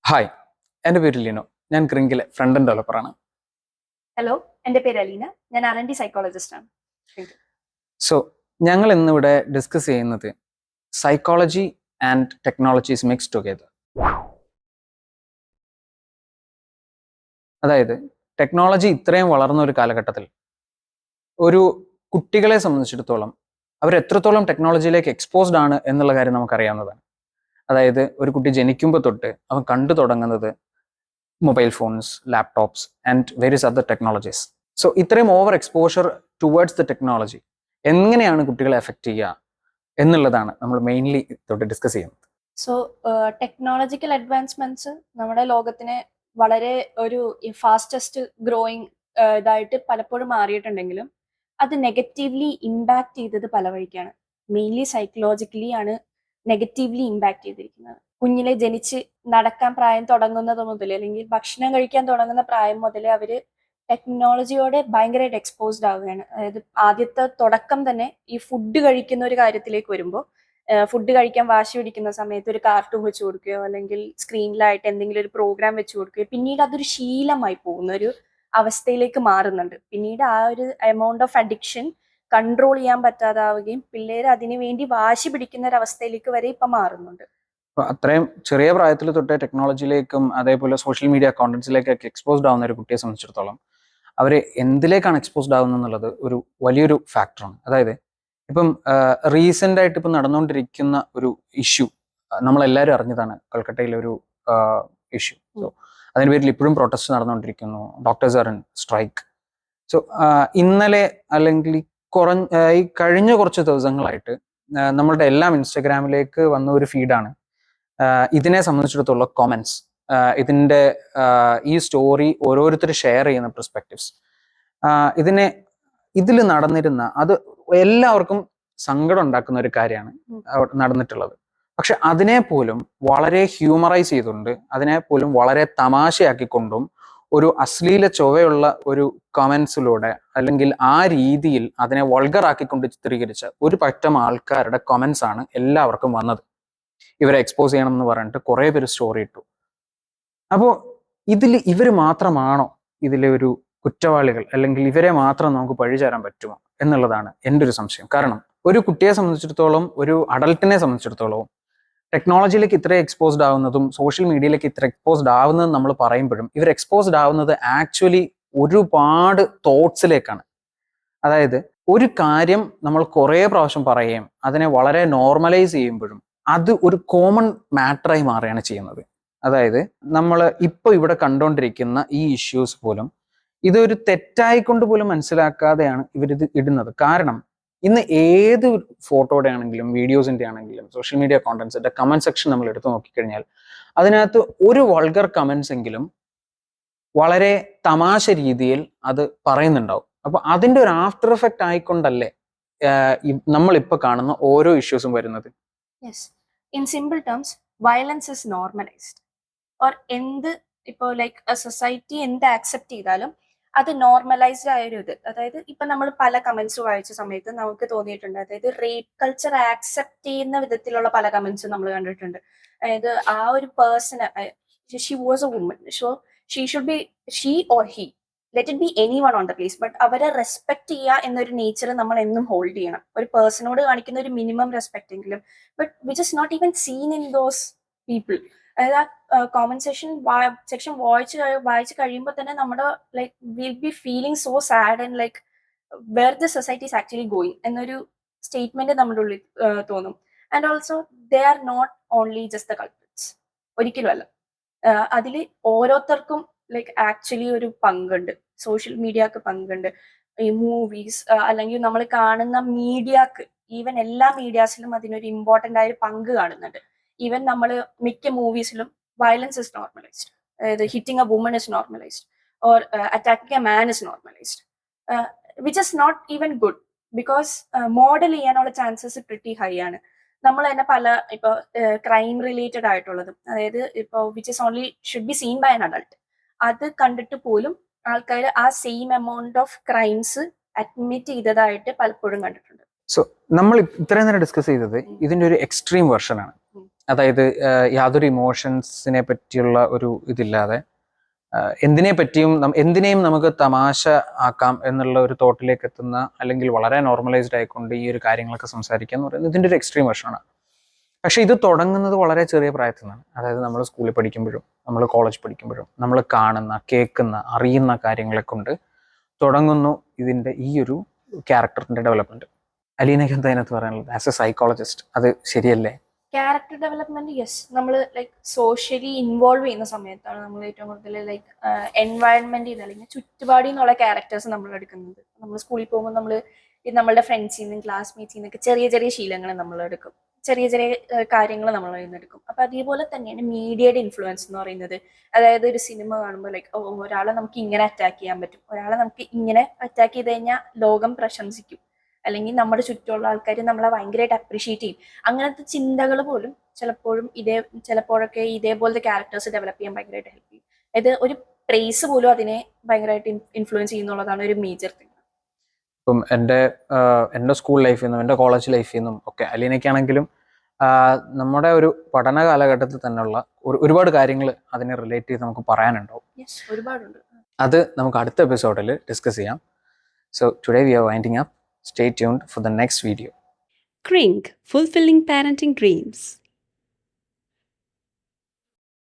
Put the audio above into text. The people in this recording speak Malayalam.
ഹായ്, എൻ്റെ പേര് ലിനോ. ഞാൻ ക്രിങ്കിലെ ഫ്രണ്ട് ആൻഡ് ഡെവലപ്പറാണ്. ഹലോ, എൻ്റെ പേര് അലീന. ഞാൻ R&D സൈക്കോളജിസ്റ്റ് ആണ്. സോ ഞങ്ങൾ ഇന്നിവിടെ ഡിസ്കസ് ചെയ്യുന്നത് psychology and technologies mix together. അതായത് ടെക്നോളജി ഇത്രയും വളർന്ന ഒരു കാലഘട്ടത്തിൽ ഒരു കുട്ടികളെ സംബന്ധിച്ചിടത്തോളം അവർ എത്രത്തോളം ടെക്നോളജിയിലേക്ക് എക്സ്പോസ്ഡ് ആണ് എന്നുള്ള കാര്യം നമുക്കറിയാവുന്നതാണ്. അതായത് ഒരു കുട്ടി ജനിക്കുമ്പോൾ തൊട്ട് അവൻ കണ്ടു തുടങ്ങുന്നത് mobile phones, laptops and various other technologies. So ഇത്രയും over exposure towards the technology എങ്ങനെയാണ് കുട്ടികളെ എഫക്റ്റ് ചെയ്യുക എന്നുള്ളതാണ് നമ്മൾ മെയിൻലി തൊട്ട് ഡിസ്കസ് ചെയ്യുന്നത്. സോ ടെക്നോളജിക്കൽ അഡ്വാൻസ്മെന്റ്സ് നമ്മുടെ ലോകത്തിനെ വളരെ ഒരു ഫാസ്റ്റസ്റ്റ് ഗ്രോയിങ് ഇതായിട്ട് പലപ്പോഴും മാറിയിട്ടുണ്ടെങ്കിലും അത് നെഗറ്റീവ്ലി ഇമ്പാക്ട് ചെയ്തത് പല വഴിക്കാണ്. മെയിൻലി സൈക്കോളജിക്കലി ആണ് നെഗറ്റീവ്ലി ഇമ്പാക്ട് ചെയ്തിരിക്കുന്നത്. കുഞ്ഞിലെ ജനിച്ച് നടക്കാൻ പ്രായം തുടങ്ങുന്നത് മുതൽ അല്ലെങ്കിൽ ഭക്ഷണം കഴിക്കാൻ തുടങ്ങുന്ന പ്രായം മുതൽ അവര് ടെക്നോളജിയോടെ ഭയങ്കരമായിട്ട് എക്സ്പോസ്ഡ് ആവുകയാണ്. അതായത് ആദ്യത്തെ തുടക്കം തന്നെ ഈ ഫുഡ് കഴിക്കുന്ന ഒരു കാര്യത്തിലേക്ക് വരുമ്പോൾ ഫുഡ് കഴിക്കാൻ വാശി പിടിക്കുന്ന സമയത്ത് ഒരു കാർട്ടൂൺ വെച്ച് കൊടുക്കുകയോ അല്ലെങ്കിൽ സ്ക്രീനിലായിട്ട് എന്തെങ്കിലും ഒരു പ്രോഗ്രാം വെച്ച് കൊടുക്കുകയോ പിന്നീട് അതൊരു ശീലമായി പോകുന്ന ഒരു അവസ്ഥയിലേക്ക് മാറുന്നുണ്ട്. പിന്നീട് ആ ഒരു എമൗണ്ട് ഓഫ് അഡിക്ഷൻ കൺട്രോൾ ചെയ്യാൻ പറ്റാതാവുകയും പിള്ളേർ അതിനു വേണ്ടി വാശി പിടിക്കുന്ന ഒരു അവസ്ഥയിലേക്ക് വരെ ഇപ്പൊ മാറുന്നുണ്ട്. അത്രയും ചെറിയ പ്രായത്തിൽ തൊട്ടേ ടെക്നോളജിയിലേക്കും അതേപോലെ സോഷ്യൽ മീഡിയ കോണ്ടന്റ്സിലേക്കൊക്കെ എക്സ്പോസ്ഡ് ആവുന്ന ഒരു കുട്ടിയെ സംബന്ധിച്ചിടത്തോളം അവർ എന്തിലേക്കാണ് എക്സ്പോസ്ഡ് ആവുന്നത് എന്നുള്ളത് ഒരു വലിയൊരു ഫാക്ടറാണ്. അതായത് ഇപ്പം റീസെന്റ് ആയിട്ട് ഇപ്പം നടന്നുകൊണ്ടിരിക്കുന്ന ഒരു ഇഷ്യൂ നമ്മളെല്ലാവരും അറിഞ്ഞതാണ്, കൽക്കട്ടയിലെ ഒരു ഇഷ്യൂ. സോ അതിന്റെ പേരിൽ ഇപ്പോഴും പ്രൊട്ടസ്റ്റ് നടന്നുകൊണ്ടിരിക്കുന്നു. Doctors are in strike. So ഇന്നലെ അല്ലെങ്കിൽ ഈ കഴിഞ്ഞ കുറച്ച് ദിവസങ്ങളായിട്ട് നമ്മളുടെ എല്ലാം ഇൻസ്റ്റഗ്രാമിലേക്ക് വന്ന ഒരു ഫീഡാണ് ഇതിനെ സംബന്ധിച്ചിടത്തോളം കോമൻസ്, ഇതിന്റെ ഈ സ്റ്റോറി ഓരോരുത്തർ ഷെയർ ചെയ്യുന്ന പെർസ്പെക്റ്റീവ്സ്, ഇതിൽ നടന്നിരുന്ന അത് എല്ലാവർക്കും സങ്കടം ഉണ്ടാക്കുന്ന ഒരു കാര്യമാണ് നടന്നിട്ടുള്ളത്. പക്ഷെ അതിനെ പോലും വളരെ ഹ്യൂമറൈസ് ചെയ്തുകൊണ്ട് അതിനെ പോലും വളരെ തമാശയാക്കിക്കൊണ്ടും ഒരു അശ്ലീല ചൊവ്വയുള്ള ഒരു കമന്റ്സിലൂടെ അല്ലെങ്കിൽ ആ രീതിയിൽ അതിനെ വൾഗറാക്കിക്കൊണ്ട് ചിത്രീകരിച്ച ഒരു പറ്റം ആൾക്കാരുടെ കമന്റ്സ് ആണ് എല്ലാവർക്കും വന്നത്. ഇവരെ എക്സ്പോസ് ചെയ്യണം എന്ന് പറഞ്ഞിട്ട് കുറെ പേര് സ്റ്റോറി ഇട്ടു. അപ്പോൾ ഇവർ മാത്രമാണോ ഇതിലെ ഒരു കുറ്റവാളികൾ, അല്ലെങ്കിൽ ഇവരെ മാത്രം നമുക്ക് പഴിചാരാൻ പറ്റുമോ എന്നുള്ളതാണ് എൻ്റെ ഒരു സംശയം. കാരണം ഒരു കുട്ടിയെ സംബന്ധിച്ചിടത്തോളം, ഒരു അഡൾട്ടിനെ സംബന്ധിച്ചിടത്തോളം ടെക്നോളജിയിലേക്ക് ഇത്ര എക്സ്പോസ്ഡ് ആവുന്നതും സോഷ്യൽ മീഡിയയിലേക്ക് ഇത്ര എക്സ്പോസ്ഡ് ആവുന്നതും നമ്മൾ പറയുമ്പോഴും ഇവർ എക്സ്പോസ്ഡ് ആവുന്നത് ആക്ച്വലി ഒരുപാട് തോട്ട്സിലേക്കാണ്. അതായത് ഒരു കാര്യം നമ്മൾ കുറേ പ്രാവശ്യം പറയുകയും അതിനെ വളരെ നോർമലൈസ് ചെയ്യുമ്പോഴും അത് ഒരു കോമൺ മാറ്ററായി മാറുകയാണ് ചെയ്യുന്നത്. അതായത് നമ്മൾ ഇപ്പോൾ ഇവിടെ കണ്ടുകൊണ്ടിരിക്കുന്ന ഈ ഇഷ്യൂസ് പോലും ഇതൊരു തെറ്റായിക്കൊണ്ട് പോലും മനസ്സിലാക്കാതെയാണ് ഇവരിത് ഇടുന്നത്. കാരണം ഇന്ന് ഏത് ഫോട്ടോയുടെ ആണെങ്കിലും വീഡിയോസിന്റെ ആണെങ്കിലും സോഷ്യൽ മീഡിയ കോണ്ടന്റ്സിന്റെ കമന്റ് സെക്ഷൻ നമ്മൾ എടുത്തു നോക്കിക്കഴിഞ്ഞാൽ അതിനകത്ത് ഒരു വൾഗർ കമന്റ്സ് എങ്കിലും വളരെ തമാശ രീതിയിൽ അത് പറയുന്നുണ്ടാവും. അപ്പൊ അതിന്റെ ഒരു ആഫ്റ്റർ എഫക്റ്റ് ആയിക്കൊണ്ടല്ലേ നമ്മളിപ്പോ കാണുന്ന ഓരോ ഇഷ്യൂസും വരുന്നത്. In simple terms violence is normalised. Or എന്ത് ഇപ്പോൾ ലൈക്ക് സൊസൈറ്റി എന്ത് ആക്സെപ്റ്റ് ചെയ്താലും അത് നോർമലൈസ്ഡ് ആയ ഒരു ഇത്. അതായത് ഇപ്പൊ നമ്മൾ പല കമന്റ്സ് വായിച്ച സമയത്ത് നമുക്ക് തോന്നിയിട്ടുണ്ട്, അതായത് റേപ്പ് കൾച്ചർ ആക്സെപ്റ്റ് ചെയ്യുന്ന വിധത്തിലുള്ള പല കമന്റ്സും നമ്മൾ കണ്ടിട്ടുണ്ട്. അതായത് ആ ഒരു person, she was a woman, so she should be she or he, let it be any one on the place, but അവരെ റെസ്പെക്ട് ചെയ്യുക എന്നൊരു നേച്ചർ നമ്മൾ എന്നും ഹോൾഡ് ചെയ്യണം. ഒരു പേഴ്സണോട് കാണിക്കുന്ന ഒരു മിനിമം റെസ്പെക്ട് എങ്കിലും, but which is not even seen in those people. അതായത് ആ കോമന്റ് സെക്ഷൻ വായിച്ച് കഴിയുമ്പോൾ തന്നെ നമ്മുടെ like will be feeling so sad and like where the society is actually going എന്നൊരു സ്റ്റേറ്റ്മെന്റ് നമ്മുടെ ഉള്ളിൽ തോന്നും. And also they are not only just the culprits, ഒരിക്കലും അല്ല. അതിൽ ഓരോരുത്തർക്കും ലൈക്ക് ആക്ച്വലി ഒരു പങ്കുണ്ട്, സോഷ്യൽ മീഡിയക്ക് പങ്കുണ്ട്, ഈ മൂവീസ് അല്ലെങ്കിൽ നമ്മൾ കാണുന്ന മീഡിയക്ക്, ഈവൻ എല്ലാ മീഡിയാസിലും അതിനൊരു ഇമ്പോർട്ടൻ്റ് ആയ ഒരു പങ്ക് കാണുന്നുണ്ട്. ഈവൻ നമ്മൾ മിക്ക മൂവീസിലും വയലൻസ് ഇസ് നോർമലൈസ്ഡ്. അതായത് hitting a woman is normalised or attacking a man is normalised, which is not even good. Because model ചെയ്യാനുള്ള ചാൻസസ് പ്രിറ്റി ഹൈ ആണ്. നമ്മൾ തന്നെ പല ഇപ്പോൾ ക്രൈം റിലേറ്റഡ് ആയിട്ടുള്ളതും, അതായത് ഇപ്പോൾ which is only should be seen by an adult, അത് കണ്ടിട്ട് പോലും ആൾക്കാർ ആ same amount of crimes admit ചെയ്തതായിട്ട് പലപ്പോഴും കണ്ടിട്ടുണ്ട്. സോ നമ്മൾ ഇത്രയും നേരം ഡിസ്കസ് ചെയ്തത് ഇതിന്റെ ഒരു എക്സ്ട്രീം വെർഷൻ ആണ്. അതായത് യാതൊരു ഇമോഷൻസിനെ പറ്റിയുള്ള ഒരു ഇതില്ലാതെ എന്തിനേയും നമുക്ക് തമാശ ആക്കാം എന്നുള്ള ഒരു തോട്ടിലേക്ക് എത്തുന്ന, അല്ലെങ്കിൽ വളരെ നോർമലൈസ്ഡ് ആയിക്കൊണ്ട് ഈ ഒരു കാര്യങ്ങളൊക്കെ സംസാരിക്കുക എന്ന് പറയുന്നത് ഇതിൻ്റെ ഒരു എക്സ്ട്രീം വെർഷനാണ്. പക്ഷെ ഇത് തുടങ്ങുന്നത് വളരെ ചെറിയ പ്രായത്തിൽ നിന്നാണ്. അതായത് നമ്മൾ സ്കൂളിൽ പഠിക്കുമ്പോഴും നമ്മൾ കോളേജ് പഠിക്കുമ്പോഴും നമ്മൾ കാണുന്ന, കേൾക്കുന്ന, അറിയുന്ന കാര്യങ്ങളെ കൊണ്ട് തുടങ്ങുന്നു ഇതിൻ്റെ ഈ ഒരു ക്യാരക്ടറിൻ്റെ ഡെവലപ്മെൻറ്റ്. അലീനയ്ക്ക് എന്താ അതിനകത്ത് പറയാനുള്ളത് ആസ് എ സൈക്കോളജിസ്റ്റ്? അത് ശരിയല്ലേ? ക്യാരക്ടർ ഡെവലപ്മെന്റ് യെസ്, നമ്മൾ ലൈക്ക് സോഷ്യലി ഇൻവോൾവ് ചെയ്യുന്ന സമയത്താണ് നമ്മൾ ഏറ്റവും കൂടുതൽ ലൈക്ക് എൻവയൺമെന്റ് ചെയ്ത് അല്ലെങ്കിൽ ചുറ്റുപാടിൽ നിന്നുള്ള ക്യാരക്ടേഴ്സ് നമ്മൾ എടുക്കുന്നത്. നമ്മൾ സ്കൂളിൽ പോകുമ്പോൾ നമ്മൾ നമ്മളുടെ ഫ്രണ്ട്സിൽ നിന്നും ക്ലാസ്മേറ്റ്സിൽ നിന്നൊക്കെ ചെറിയ ചെറിയ ശീലങ്ങൾ നമ്മൾ എടുക്കും, ചെറിയ ചെറിയ കാര്യങ്ങൾ നമ്മൾ എടുക്കും. അപ്പൊ അതേപോലെ തന്നെയാണ് മീഡിയയുടെ ഇൻഫ്ലുവൻസ് എന്ന് പറയുന്നത്. അതായത് ഒരു സിനിമ കാണുമ്പോൾ ലൈക്ക് ഒരാളെ നമുക്ക് ഇങ്ങനെ അറ്റാക്ക് ചെയ്യാൻ പറ്റും, ഒരാളെ നമുക്ക് ഇങ്ങനെ അറ്റാക്ക് ചെയ്ത് കഴിഞ്ഞാൽ ലോകം പ്രശംസിക്കും, അല്ലെങ്കിൽ നമ്മുടെ ചുറ്റുമുള്ള ആൾക്കാർ നമ്മളെ ഭയങ്കരമായിട്ട് അപ്രീഷിയേറ്റ് ചെയ്യും. അങ്ങനത്തെ ചിന്തകൾ പോലും ചിലപ്പോഴൊക്കെ ഇതേപോലത്തെ ക്യാരക്ടേഴ്സ് ഡെവലപ്പ് ചെയ്യാൻ ഭയങ്കരമായിട്ട് ഹെൽപ്പ് ചെയ്യും. അതായത് ഒരു പ്രേസ് പോലും അതിനെ ഭയങ്കരമായിട്ട് ഇൻഫ്ലുവൻസ് ചെയ്യുന്നുള്ളതാണ് ഒരു മേജർ തിങ്. ഇപ്പം എൻ്റെ സ്കൂൾ ലൈഫിൽ നിന്നും എൻ്റെ കോളേജ് ലൈഫിൽ നിന്നും ഒക്കെ അലീനയ്ക്കാണെങ്കിലും നമ്മുടെ ഒരു പഠന കാലഘട്ടത്തിൽ തന്നെയുള്ള ഒരുപാട് കാര്യങ്ങൾ അതിനെ റിലേറ്റ് ചെയ്ത് നമുക്ക് പറയാനുണ്ടാവും. ഒരുപാടുണ്ട്. അത് നമുക്ക് അടുത്ത എപ്പിസോഡിൽ ഡിസ്കസ് ചെയ്യാം. So today we R winding up. Stay tuned for the next video. Kring, fulfilling parenting dreams.